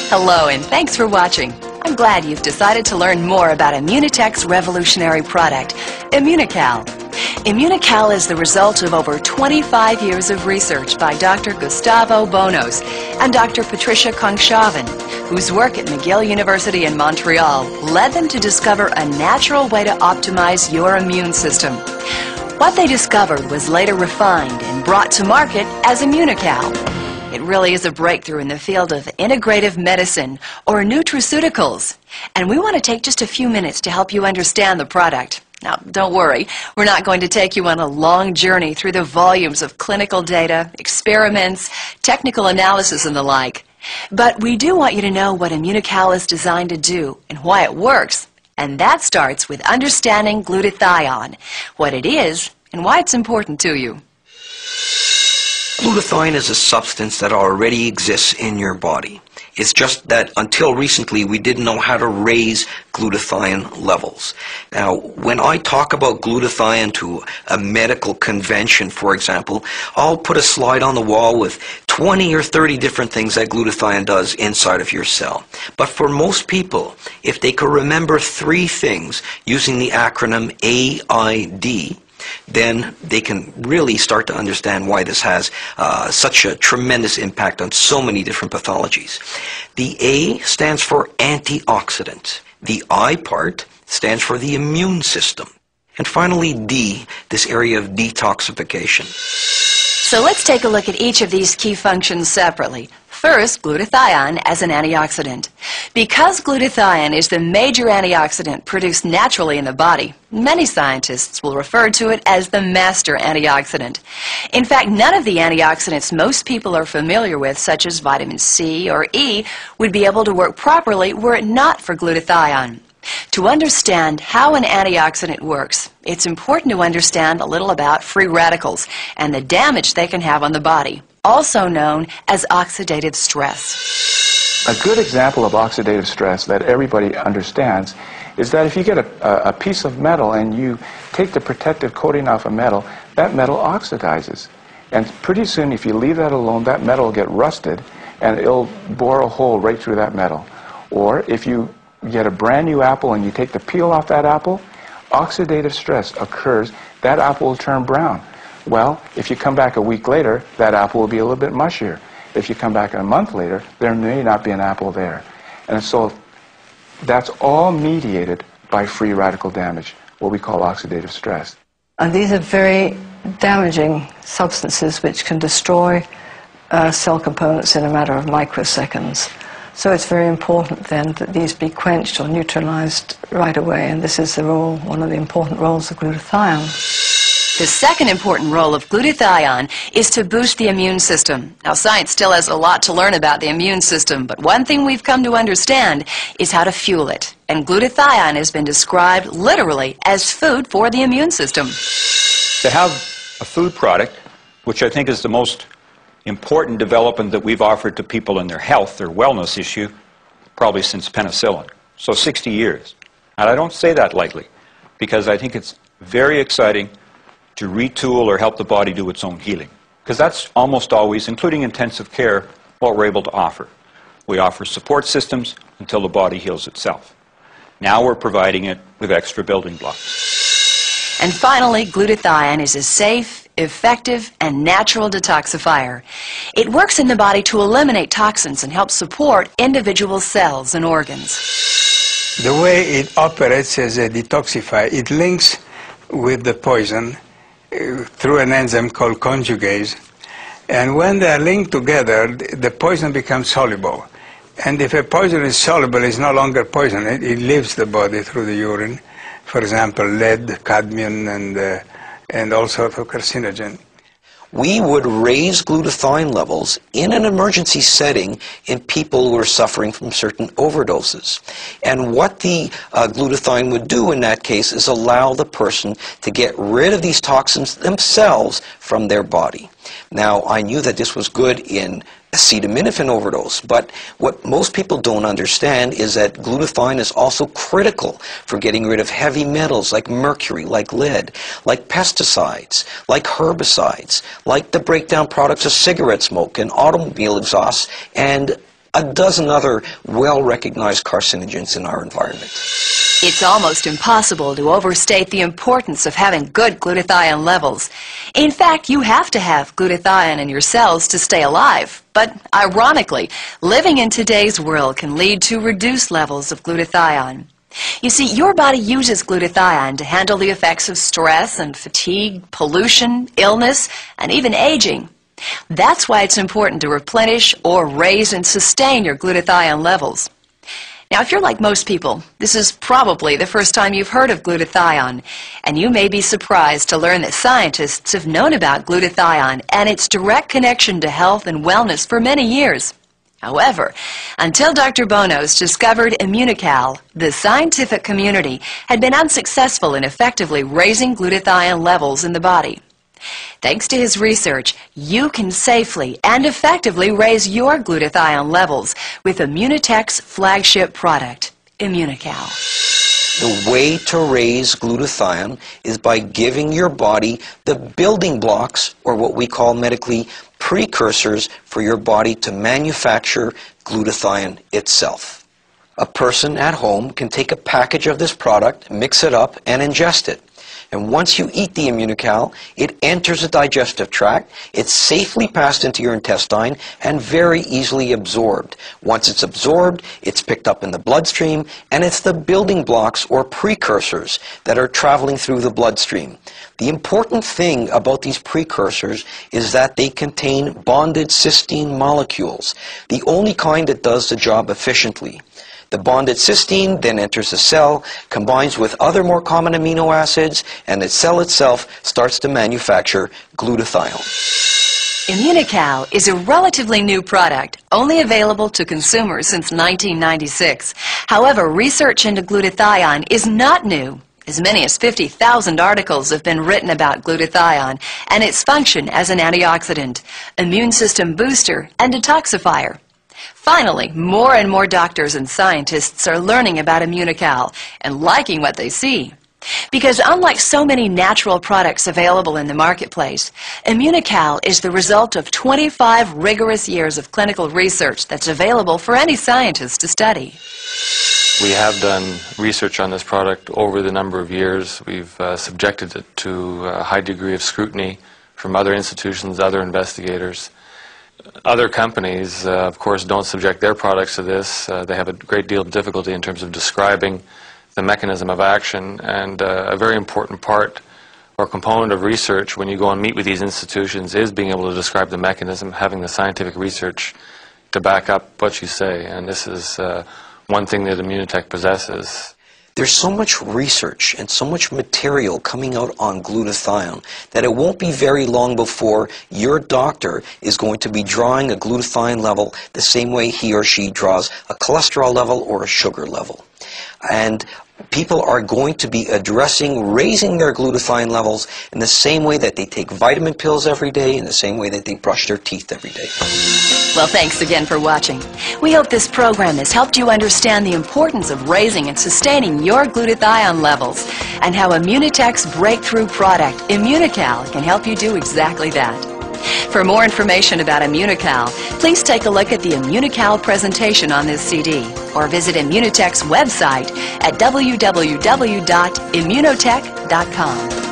Hello, and thanks for watching. I'm glad you've decided to learn more about Immunotech's revolutionary product, Immunocal. Immunocal is the result of over 25 years of research by Dr. Gustavo Bonos and Dr. Patricia Kongshaven, whose work at McGill University in Montreal led them to discover a natural way to optimize your immune system. What they discovered was later refined and brought to market as Immunocal. It really is a breakthrough in the field of integrative medicine, or nutraceuticals. And we want to take just a few minutes to help you understand the product. Now, don't worry, we're not going to take you on a long journey through the volumes of clinical data, experiments, technical analysis, and the like. But we do want you to know what Immunocal is designed to do and why it works. And that starts with understanding glutathione, what it is, and why it's important to you. Glutathione is a substance that already exists in your body. It's just that until recently we didn't know how to raise glutathione levels. Now, when I talk about glutathione to a medical convention, for example, I'll put a slide on the wall with 20 or 30 different things that glutathione does inside of your cell. But for most people, if they could remember 3 things using the acronym AID, then they can really start to understand why this has such a tremendous impact on so many different pathologies. The A stands for antioxidant. The I part stands for the immune system. And finally, D, this area of detoxification. So let's take a look at each of these key functions separately. First, glutathione as an antioxidant. Because glutathione is the major antioxidant produced naturally in the body, many scientists will refer to it as the master antioxidant. In fact, none of the antioxidants most people are familiar with, such as vitamin C or E, would be able to work properly were it not for glutathione. To understand how an antioxidant works, it's important to understand a little about free radicals and the damage they can have on the body, also known as oxidative stress. A good example of oxidative stress that everybody understands is that if you get a piece of metal and you take the protective coating off a metal, that metal oxidizes. And pretty soon, if you leave that alone, that metal will get rusted and it'll bore a hole right through that metal. Or if you get a brand new apple and you take the peel off that apple, oxidative stress occurs, that apple will turn brown. Well, if you come back a week later, that apple will be a little bit mushier. If you come back a month later, there may not be an apple there. And so that's all mediated by free radical damage, what we call oxidative stress. And these are very damaging substances which can destroy cell components in a matter of microseconds. So it's very important then that these be quenched or neutralized right away, and this is the role, one of the important roles of glutathione. The second important role of glutathione is to boost the immune system. Now, science still has a lot to learn about the immune system, but one thing we've come to understand is how to fuel it. And glutathione has been described literally as food for the immune system. To have a food product, which I think is the most important development that we've offered to people in their health, their wellness issue, probably since penicillin. So 60 years. And I don't say that lightly, because I think it's very exciting to retool or help the body do its own healing. Because that's almost always, including intensive care, what we're able to offer. We offer support systems until the body heals itself. Now we're providing it with extra building blocks. And finally, glutathione is a safe, effective, and natural detoxifier. It works in the body to eliminate toxins and help support individual cells and organs. The way it operates as a detoxifier, it links with the poison through an enzyme called conjugase. And when they are linked together, the poison becomes soluble. And if a poison is soluble, it's no longer poison. It leaves the body through the urine. For example, lead, cadmium, and all sorts of carcinogen. We would raise glutathione levels in an emergency setting in people who are suffering from certain overdoses. And what the glutathione would do in that case is allow the person to get rid of these toxins themselves from their body. Now, I knew that this was good in acetaminophen overdose, but what most people don't understand is that glutathione is also critical for getting rid of heavy metals like mercury, like lead, like pesticides, like herbicides, like the breakdown products of cigarette smoke and automobile exhausts, and a dozen other well-recognized carcinogens in our environment. It's almost impossible to overstate the importance of having good glutathione levels. In fact, you have to have glutathione in your cells to stay alive. But ironically, living in today's world can lead to reduced levels of glutathione. You see, your body uses glutathione to handle the effects of stress and fatigue, pollution, illness, and even aging. That's why it's important to replenish or raise and sustain your glutathione levels. Now, if you're like most people, this is probably the first time you've heard of glutathione, and you may be surprised to learn that scientists have known about glutathione and its direct connection to health and wellness for many years. However, until Dr. Bonos discovered Immunocal, the scientific community had been unsuccessful in effectively raising glutathione levels in the body. Thanks to his research, you can safely and effectively raise your glutathione levels with Immunotech's flagship product, Immunocal. The way to raise glutathione is by giving your body the building blocks, or what we call medically precursors, for your body to manufacture glutathione itself. A person at home can take a package of this product, mix it up, and ingest it. And once you eat the Immunocal, it enters the digestive tract, it's safely passed into your intestine, and very easily absorbed. Once it's absorbed, it's picked up in the bloodstream, and it's the building blocks or precursors that are traveling through the bloodstream. The important thing about these precursors is that they contain bonded cysteine molecules, the only kind that does the job efficiently. The bonded cysteine then enters the cell, combines with other more common amino acids, and the cell itself starts to manufacture glutathione. Immunocal is a relatively new product, only available to consumers since 1996. However, research into glutathione is not new. As many as 50,000 articles have been written about glutathione and its function as an antioxidant, immune system booster, and detoxifier. Finally, more and more doctors and scientists are learning about Immunocal and liking what they see. Because unlike so many natural products available in the marketplace, Immunocal is the result of 25 rigorous years of clinical research that's available for any scientist to study. We have done research on this product over the number of years. We've subjected it to a high degree of scrutiny from other institutions, other investigators. Other companies, of course, don't subject their products to this. They have a great deal of difficulty in terms of describing the mechanism of action, and a very important part or component of research when you go and meet with these institutions is being able to describe the mechanism, having the scientific research to back up what you say, and this is one thing that Immunotech possesses. There's so much research and so much material coming out on glutathione that it won't be very long before your doctor is going to be drawing a glutathione level the same way he or she draws a cholesterol level or a sugar level. And people are going to be addressing raising their glutathione levels in the same way that they take vitamin pills every day, in the same way that they brush their teeth every day. Well, thanks again for watching. We hope this program has helped you understand the importance of raising and sustaining your glutathione levels and how Immunotech's breakthrough product, Immunocal, can help you do exactly that. For more information about Immunocal, please take a look at the Immunocal presentation on this CD or visit Immunotech's website at www.immunotech.com.